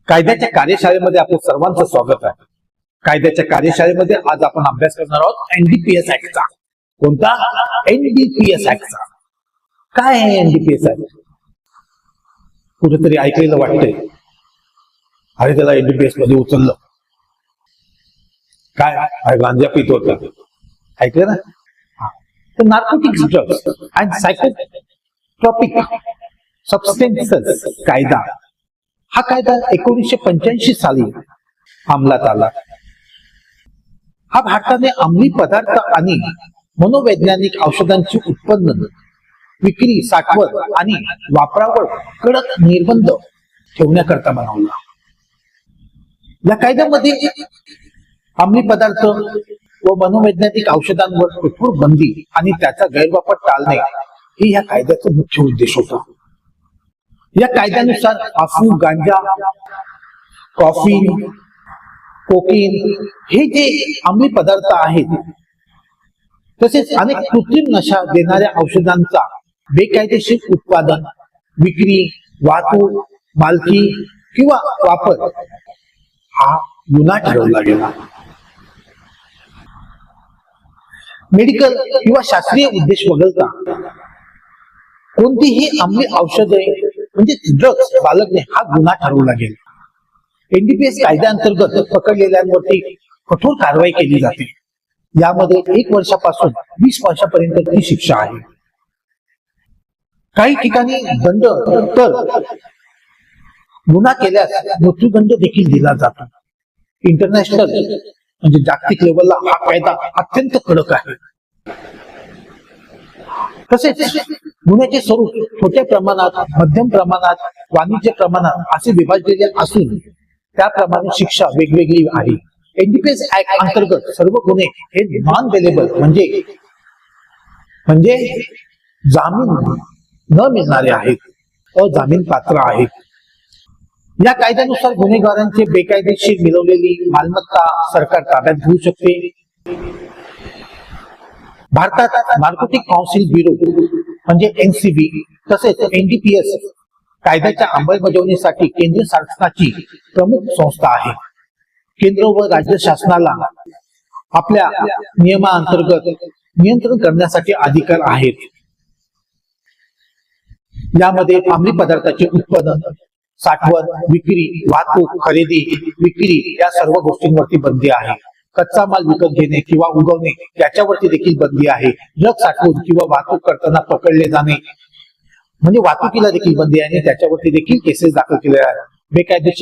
कायद्याच्या कार्यशाळेमध्ये आपलं सर्वांचं स्वागत आहे. कायद्याच्या कार्यशाळेमध्ये आज आपण अभ्यास करणार आहोत एनडीपीएस ऍक्टचा. कोणता? एनडीपीएस ऍक्टचा. काय आहे एनडीपीएस ऍक्ट? कुठेतरी ऐकलेलं वाटतंय, अरे त्याला एनडीपीएस मध्ये उचललं, काय गांजा पित होता, ऐकलं ना? तर नार्कोटिक्स, ड्रग्स अँड सायकोट्रॉपिक सबस्टेन्सेस कायदा, हा कायदा 1985 साली अंमलात आला. हा भारताने अंमली पदार्थ आणि मनोवैज्ञानिक औषधांची उत्पन्न, विक्री, साठवण आणि वापरावर कडक निर्बंध ठेवण्याकरता बनवला. या कायद्यामध्ये अंमली पदार्थ व मनोवैज्ञानिक औषधांवर कठोर बंदी आणि त्याचा गैरवापर टाळणे हे या कायद्याचा मुख्य उद्देश होता. या कायद्यानुसार अफू, गांजा, कॉफी, कोकीन हे जे अंमली पदार्थ आहेत, तसेच अनेक कृत्रिम नशा देणाऱ्या औषधांचा बेकायदेशीर उत्पादन, विक्री, वाहतूक, मालकी किंवा वापर हा गुन्हा ठरवला गेला. मेडिकल किंवा शास्त्रीय उद्देश वगळता कोणतीही अंमली औषधे म्हणजे ड्रग्स बाळगणे हा गुन्हा ठरवला गेला. एनडीपीएस कायद्याअंतर्गत पकडलेल्यांवरती कठोर कारवाई केली जाते. यामध्ये 1 वर्षापासून 20 वर्षापर्यंतची शिक्षा आहे. काही ठिकाणी दंड, तर गुन्हा केल्यास मृत्यूदंड देखील दिला जातो. इंटरनॅशनल म्हणजे जागतिक लेवलला हा कायदा अत्यंत कडक आहे. तसेच गुन्ह्याचे स्वरूप छोट्या प्रमाणात, मध्यम प्रमाणात, वाणिज्य प्रमाणात असे विभागलेले असून त्याप्रमाणे शिक्षा वेगवेगळी आहे. एनडीपीएस ऍक्ट अंतर्गत सर्व गुन्हे हे नॉन बेलेबल म्हणजे जामीन न मिळणारे आहेत, अजामीन पात्र आहेत. या कायद्यानुसार गुन्हेगारांचे बेकायदेशीर मिळवलेली मालमत्ता सरकार ताब्यात घेऊ शकते. भारतात नार्कोटिक काउन्सिल ब्युरो म्हणजे एनसीबी तसेच एनडीपीएस कायद्याच्या अंमलबजावणीसाठी केंद्र शासनाची प्रमुख संस्था आहे. केंद्र व राज्य शासनाला आपल्या नियमांतर्गत नियंत्रण करण्यासाठी अधिकार आहेत. यामध्ये अंमली पदार्थाचे उत्पादन, साठवण, विक्री, वाहतूक, खरेदी, विक्री या सर्व गोष्टींवरती बंदी आहे. कच्चा माल विकत घेणे किंवा उगवणे याच्यावरती देखील बंदी आहे. ड्रग साठवून किंवा वाहतूक करताना पकडले जाणे म्हणजे वाहतुकीला देखील बंदी आहे आणि त्याच्यावरती देखील केसेस दाखल केल्या आहेत. बेकायदेशीर